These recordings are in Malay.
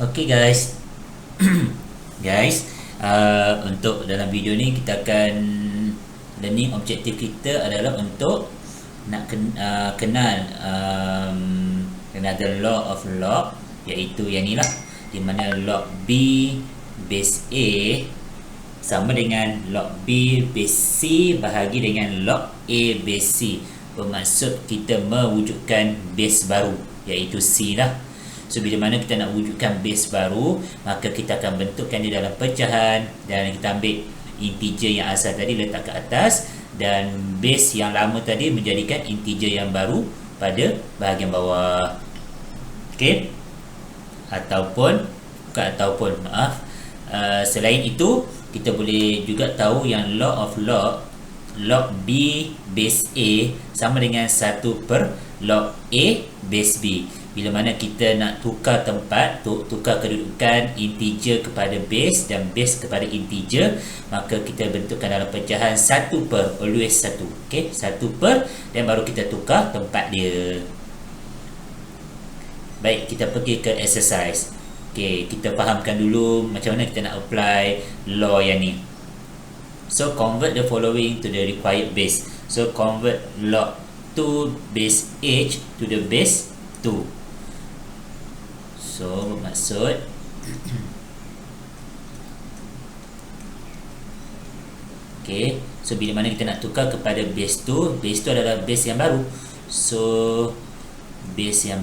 Okay guys, guys, untuk dalam video ni kita akan learning objektif kita adalah untuk nak kenal another law of log, iaitu yang ni lah, di mana log B base A sama dengan log B base C bahagi dengan log A base C. Bermaksud kita mewujudkan base baru, iaitu C lah. So bila mana kita nak wujudkan base baru, maka kita akan bentukkan dia dalam pecahan, dan kita ambil integer yang asal tadi letak ke atas, dan base yang lama tadi menjadikan integer yang baru pada bahagian bawah. Okey? Selain itu, kita boleh juga tahu yang law of log B base A sama dengan 1 per log A base B. Bila mana kita nak tukar tempat, tukar kedudukan integer kepada base dan base kepada integer, maka kita bentukkan dalam pecahan 1 per, always 1. Okay? 1 per, dan baru kita tukar tempat dia. Baik, kita pergi ke exercise. Okay, kita fahamkan dulu macam mana kita nak apply law yang ni. So, convert the following to the required base. So, convert log 2 base H to the base 2. So, bermaksud okay, so bila mana kita nak tukar kepada base 2, base 2 adalah base yang baru. So, base yang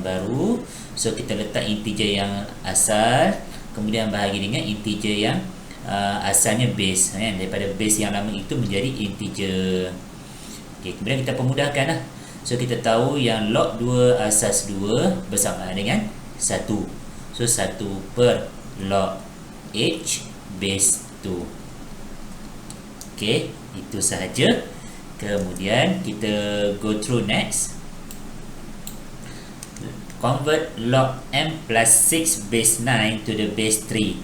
baru, so kita letak integer yang asal, kemudian bahagi dengan integer yang asalnya base, daripada base yang lama itu menjadi integer. Okay, kemudian kita pemudahkan lah. So kita tahu yang log 2 asas 2 bersamaan dengan 1. So 1 per log H base 2. Okay, itu sahaja. Kemudian kita go through next. Convert log M plus 6 base 9 to the base 3.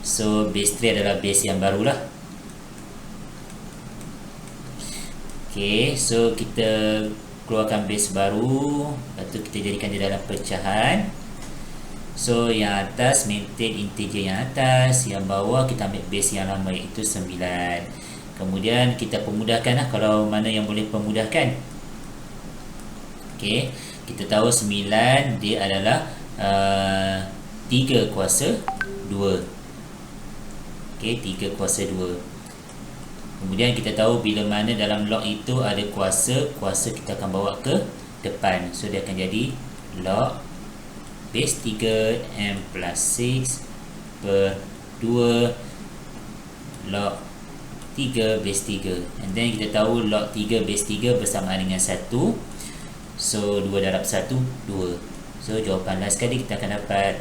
So base 3 adalah base yang barulah. Okay, so kita keluarkan base baru, lepas tu kita jadikan dia dalam pecahan. So yang atas maintain integer yang atas, yang bawah kita ambil base yang lama, iaitu 9. Kemudian kita pemudahkan lah, kalau mana yang boleh pemudahkan. Okay, kita tahu 9 dia adalah 3 kuasa 2. Okay, 3 kuasa 2. Kemudian kita tahu bila mana dalam log itu ada kuasa kita akan bawa ke depan. So dia akan jadi log base 3 M plus 6 per 2 log 3 base 3. And then kita tahu log 3 base 3 bersamaan dengan 1. So 2 darab 1, 2. So jawapan last sekali kita akan dapat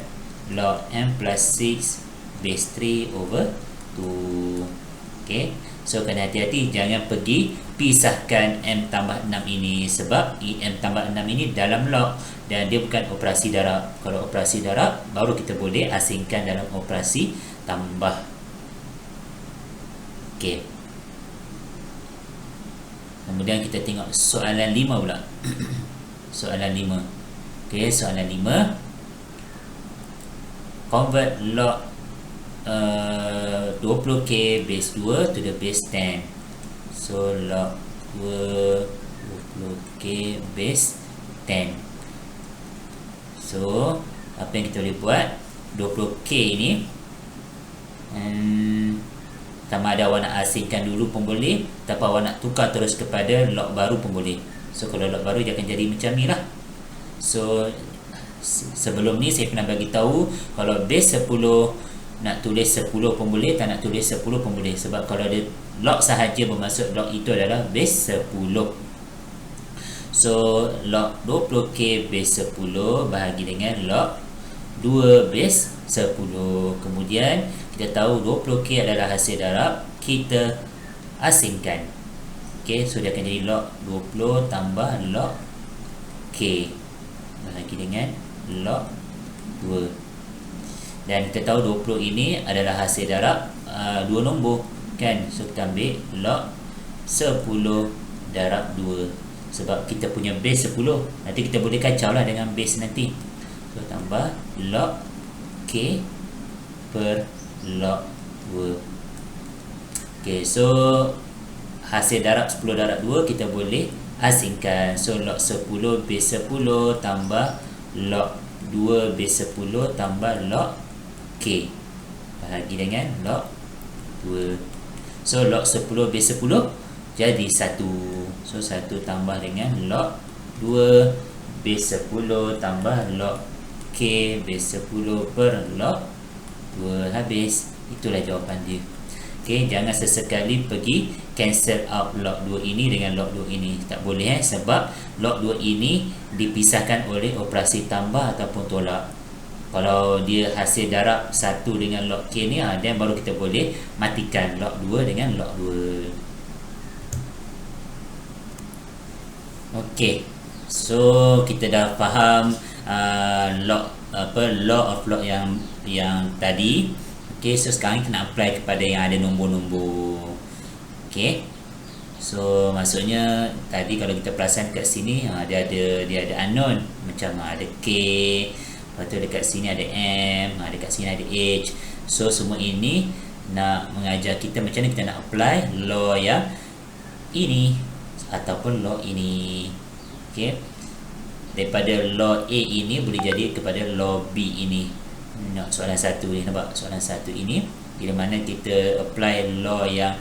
log M plus 6 base 3 over 2. Okay, so kena hati-hati, jangan pergi pisahkan M tambah 6 ini, sebab M tambah 6 ini dalam log dan dia bukan operasi darab. Kalau operasi darab, baru kita boleh asingkan dalam operasi tambah. Okay, kemudian kita tengok soalan 5 pula. Soalan 5. Okay, soalan 5. Convert log 20k base 2 to the base 10. So log 20k base 10. So apa yang kita boleh buat, 20k ini sama ada awak nak asingkan dulu pun boleh, ataupun awak nak tukar terus kepada log baru pun boleh. So kalau log baru dia akan jadi macam ni lah. So sebelum ni saya pernah bagi tahu, kalau base 10 nak tulis 10 pun boleh, tak nak tulis 10 pun boleh. Sebab kalau ada log sahaja, bermaksud log itu adalah base 10. So log 20k base 10 bahagi dengan log 2 base 10. Kemudian kita tahu 20k adalah hasil darab, kita asingkan. Okay, so dia akan jadi log 20 tambah log k bahagi dengan log 2. Dan kita tahu 20 ini adalah hasil darab 2 nombor, kan? So kita ambil log 10 darab 2. Sebab kita punya base 10, nanti kita boleh kacau lah dengan base nanti. So tambah log K per log 2. Okay, so hasil darab 10 darab 2 kita boleh asingkan. So log 10 base 10 tambah log 2 base 10 tambah log K bahagi dengan log 2. So log 10 base 10 jadi 1. So 1 tambah dengan log 2 base 10 tambah log K base 10 per log 2. Habis. Itulah jawapan dia. Okay, jangan sesekali pergi cancel out log 2 ini dengan log 2 ini. Tak boleh sebab log 2 ini dipisahkan oleh operasi tambah ataupun tolak. Kalau dia hasil darab 1 dengan log K ni, dan baru kita boleh matikan log 2 dengan log 2. Okey. So kita dah faham law of log yang tadi. Okey, so sekarang kita nak apply kepada yang ada nombor-nombor. Okey. So maksudnya tadi kalau kita perasan kat sini dia ada unknown, macam ada K, lepas tu dekat sini ada M, dekat sini ada H. So semua ini nak mengajar kita macam mana kita nak apply law yang ini ataupun law ini. Okey. Daripada law A ini boleh jadi kepada law B ini. Soalan 1 ni, nampak soalan 1 ini bila mana kita apply law yang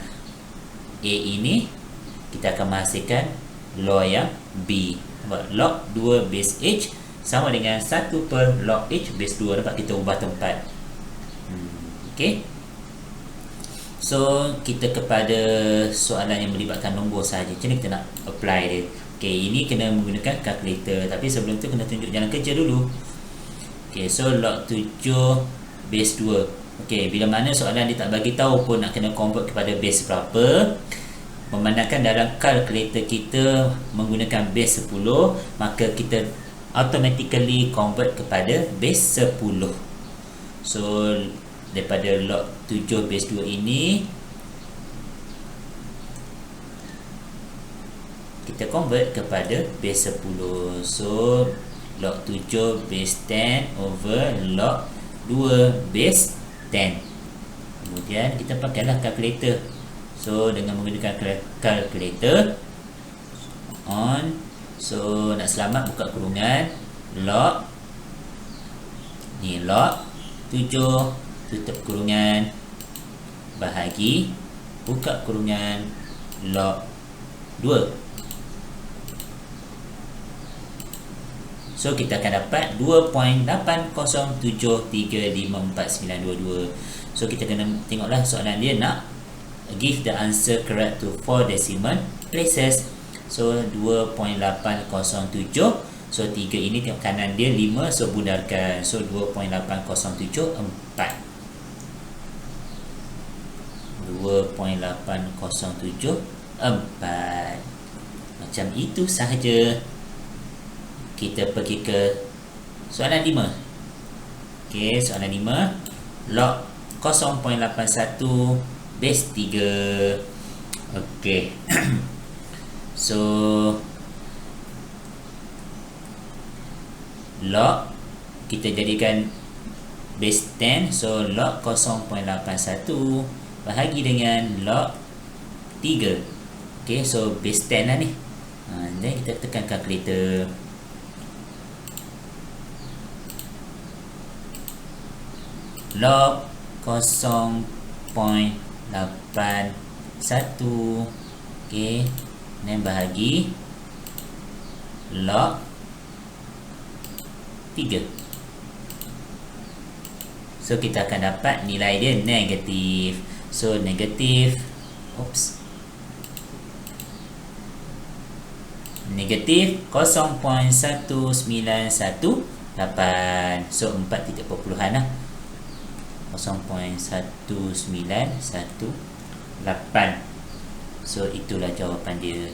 A ini, kita akan menghasilkan law yang B. Nampak log 2 base H sama dengan 1 per log H base 2. Nampak kita ubah tempat. Okey. So kita kepada soalan yang melibatkan nombor sahaja. Macam mana kita nak apply dia? Okey, ini kena menggunakan kalkulator, tapi sebelum tu kena tunjuk jalan kerja dulu. Okey, so log 7 base 2. Okey, bila mana soalan dia tak bagi tahu pun nak kena convert kepada base berapa, memandangkan dalam kalkulator kita menggunakan base 10, maka kita automatically convert kepada base 10. So daripada log 7 base 2 ini kita convert kepada base 10. So log 7 base 10 over log 2 base 10. Kemudian kita pakailah kalkulator. So dengan menggunakan kalkulator on, so nak selamat buka kurungan log ni, log 7 tutup kurungan bahagi buka kurungan log 2. So kita akan dapat 2.80735492. So kita kena tengoklah soalan dia nak give the answer correct to 4 decimal places. So 2.807. So 3 ini tengok kanan dia 5, so bundarkan. So 2.807 4. 2.807 4. Macam itu sahaja. Kita pergi ke soalan 5. Okey, soalan 5 log 0.81 base 3. Okey. So log kita jadikan base 10. So log 0.81 bahagi dengan log 3. Okey, so base 10 lah ni. Dan kita tekan kalkulator. Log 0.81, okey, dan bahagi log 3. So kita akan dapat nilai dia negatif. So negatif, negatif 0.1918. So 4 titik perpuluhan lah, 0.1918. So itulah jawapan dia.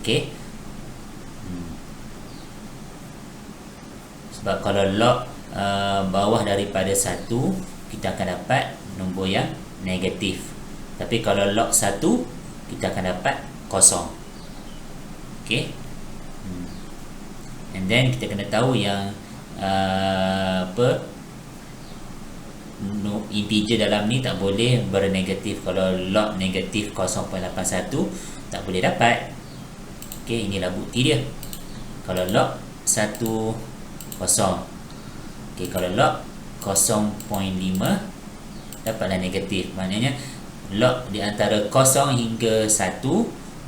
Okey. Sebab kalau log bawah daripada 1, kita akan dapat nombor yang negatif. Tapi kalau log 1, kita akan dapat kosong. Okey. And then kita kena tahu yang integer dalam ni tak boleh bernegatif. Kalau log negatif 0.81 tak boleh dapat. Okey, inilah bukti dia. Kalau log 1 kosong. Okey, kalau log 0.5 dapatlah negatif. Maknanya log di antara 0 hingga 1,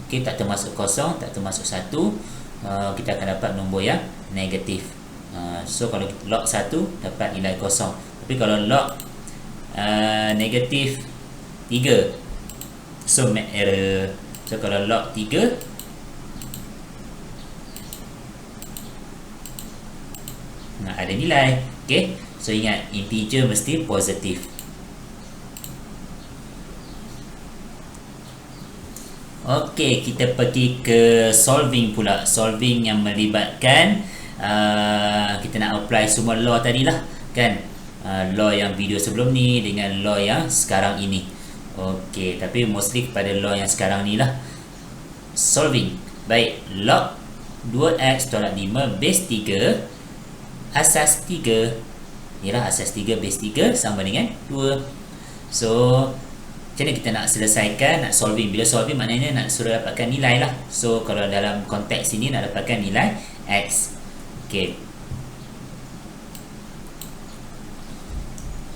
okey, tak termasuk 0, tak termasuk 1, kita akan dapat nombor yang negatif. So kalau log 1 dapat nilai 0. Tapi kalau log negatif 3, so make error. So kalau log 3 ada nilai. Okay, so ingat integer mesti positif. Okay, kita pergi ke solving pula. Solving yang melibatkan kita nak apply semua law tadi lah, kan? Law yang video sebelum ni dengan law yang sekarang ini. Okay, tapi mostly kepada law yang sekarang ni lah. Solving. Baik, log 2x tolak 5 base 3 asas 3. Ialah asas 3 base 3 sama dengan 2. So macam mana kita nak selesaikan, nak solving? Bila solving maknanya nak suruh dapatkan nilai lah. So kalau dalam konteks ini nak dapatkan nilai x. Okay,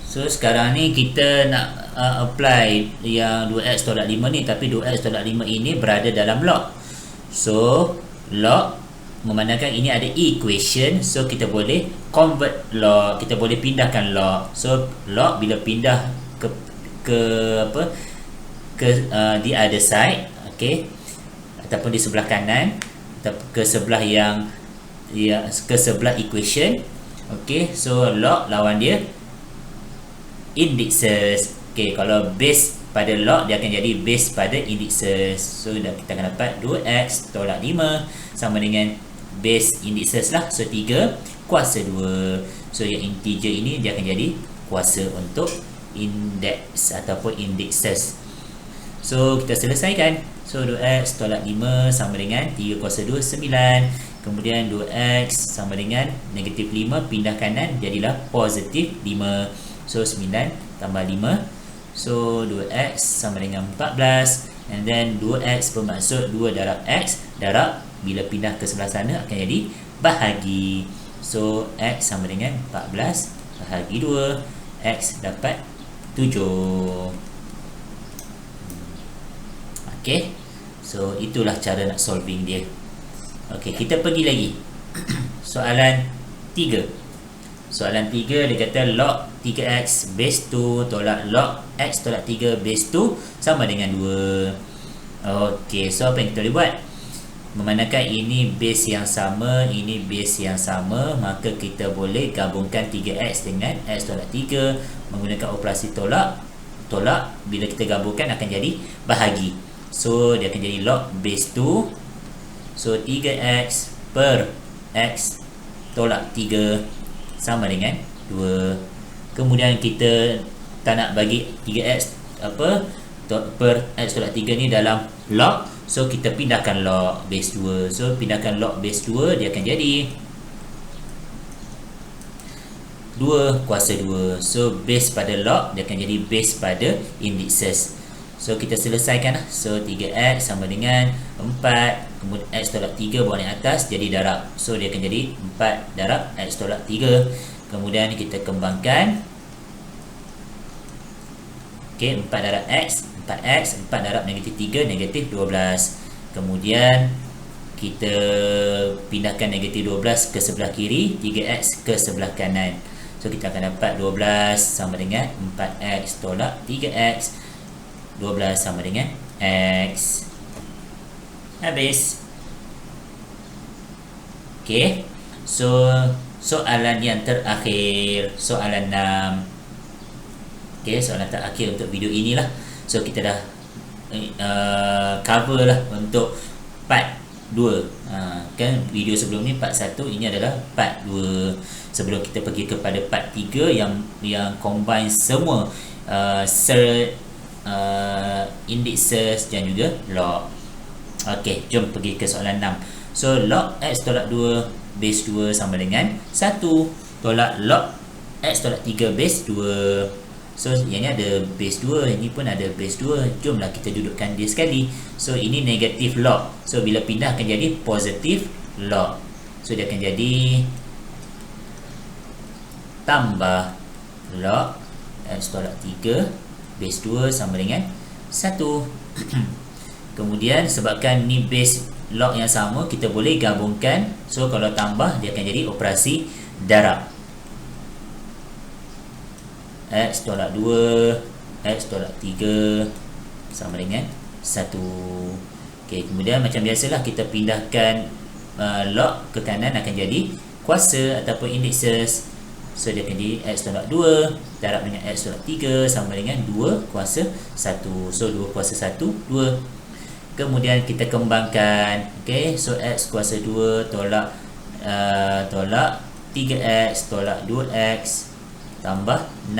so sekarang ni kita nak apply yang 2x tolak 5 ni, tapi 2x tolak 5 ini berada dalam log. So log memandangkan ini ada equation, so kita boleh convert log, kita boleh pindahkan log. So log bila pindah ke the other side, okay, ataupun di sebelah kanan, atau ke sebelah yang ke sebelah equation, okay, so log lawan dia indices. Okay, kalau base pada log dia akan jadi base pada indices. So kita akan dapat 2x tolak 5 sama dengan base indices lah, so 3 kuasa 2. So yang integer ini dia akan jadi kuasa untuk index ataupun indices. So kita selesaikan. So 2x tolak 5 sama dengan 3 kuasa 2 9. Kemudian 2x sama dengan negatif 5, pindah kanan jadilah positif 5. So 9 tambah 5, so 2x sama dengan 14. And then 2x bermaksud 2 darab x. Darab bila pindah ke sebelah sana akan jadi bahagi. So x sama dengan 14 bahagi 2. X dapat 7. Okay, so itulah cara nak solving dia. Okay, kita pergi lagi. Soalan 3. Soalan 3 dia kata log 3x base 2 tolak log x tolak 3 base 2 sama dengan 2. Okay, so apa yang kita boleh buat? Memandangkan ini base yang sama, ini base yang sama, maka kita boleh gabungkan 3x dengan x tolak 3 menggunakan operasi tolak. Tolak bila kita gabungkan akan jadi bahagi. So dia akan jadi log base 2. So 3x per x tolak 3 sama dengan 2. Kemudian kita tak nak bagi 3x per x tolak 3 ni dalam log. So kita pindahkan log base 2. So pindahkan log base 2, dia akan jadi 2 kuasa 2. So base pada log dia akan jadi base pada indices. So kita selesaikan lah. So 3x sama dengan 4, kemudian x tolak 3 bawa naik atas jadi darab. So dia akan jadi 4 darab x tolak 3. Kemudian kita kembangkan. Okay, 4 darab x, 4x, 4 darab negatif 3, negatif 12. Kemudian kita pindahkan negatif 12 ke sebelah kiri, 3x ke sebelah kanan. So kita akan dapat 12 sama dengan 4x tolak 3x. 12 sama dengan x. Habis. Okay, so soalan yang terakhir, soalan 6. Okay, soalan terakhir untuk video inilah. So kita dah cover lah untuk part 2. Kan video sebelum ni part 1, ini adalah part 2. Sebelum kita pergi kepada part 3 yang combine semua cert, indices dan juga log. Okey, jom pergi ke soalan 6. So log X tolak 2 base 2 sama dengan 1 tolak log X tolak 3 base 2. So yang ni ada base 2, yang ni pun ada base 2. Jomlah kita dudukkan dia sekali. So ini negatif log. So bila pindah akan jadi positif log. So dia akan jadi tambah log X tolak 3 base 2 sama dengan 1. Kemudian sebabkan ni base log yang sama, kita boleh gabungkan. So kalau tambah dia akan jadi operasi darab. X tolak 2 X tolak 3 sama dengan 1. Okay, kemudian macam biasalah kita pindahkan log ke kanan akan jadi kuasa ataupun indexes. So dia akan jadi X tolak 2 darab dengan X tolak 3 sama dengan 2 kuasa 1. So 2 kuasa 1 2. Kemudian kita kembangkan. Okay, so X kuasa 2 tolak 3X tolak 2X tambah 6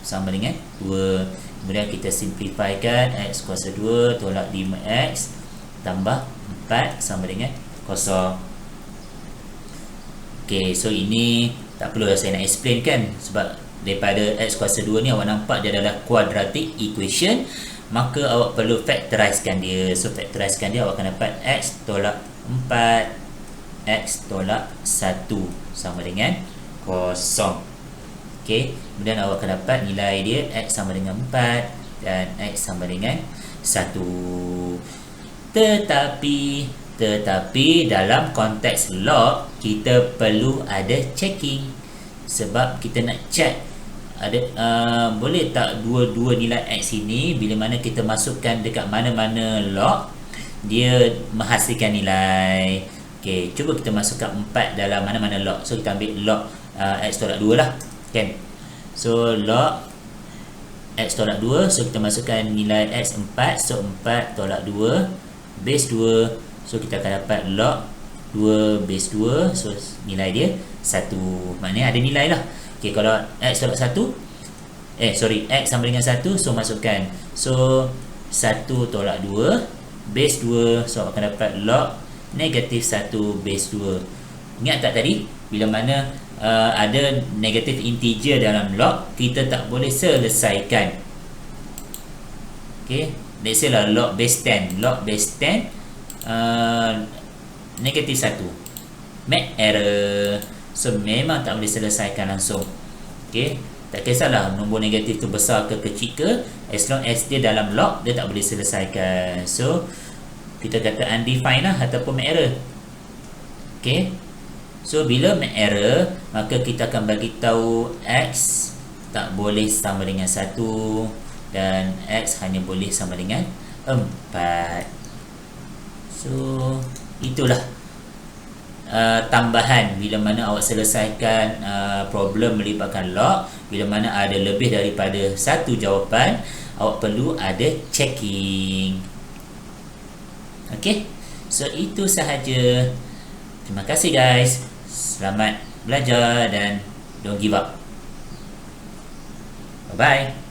sama dengan 2. Kemudian kita simplifykan. X kuasa 2 tolak 5X tambah 4 sama dengan 0. Ok, so ini tak perlu saya nak explain kan, sebab daripada X kuasa 2 ni awak nampak dia adalah quadratic equation, maka awak perlu factorizekan dia. So factorizekan dia, awak akan dapat X tolak 4 X tolak 1 sama dengan 0. Okay, kemudian awak akan dapat nilai dia X sama dengan 4 dan X sama dengan 1. Tetapi dalam konteks log kita perlu ada checking, sebab kita nak check ada boleh tak dua-dua nilai X ini bila mana kita masukkan dekat mana-mana log dia menghasilkan nilai. Okay, cuba kita masukkan 4 dalam mana-mana log. So kita ambil log X tolak 2 lah kan. So log X tolak 2, so kita masukkan nilai X 4. So 4 tolak 2 base 2. So kita akan dapat log 2 base 2. So nilai dia 1. Maknanya ada nilai lah. Okay, kalau X tolak 1 X sama dengan 1, so masukkan. So 1 tolak 2 base 2. So akan dapat log negatif 1 base 2. Ingat tak tadi bila mana ada negatif integer dalam log, kita tak boleh selesaikan. Okay, let's say lah log base 10 negatif 1 make error. So memang tak boleh selesaikan langsung. Okay, tak kisahlah nombor negatif tu besar ke kecil ke, as long as dia dalam log, dia tak boleh selesaikan. So kita kata undefined lah ataupun make error. Okay, so bila make error, maka kita akan bagi tahu X tak boleh sama dengan 1 dan X hanya boleh sama dengan 4. So itulah tambahan bila mana awak selesaikan problem melibatkan log. Bila mana ada lebih daripada satu jawapan, awak perlu ada checking. Okay, so itu sahaja. Terima kasih guys. Selamat belajar dan don't give up. Bye bye.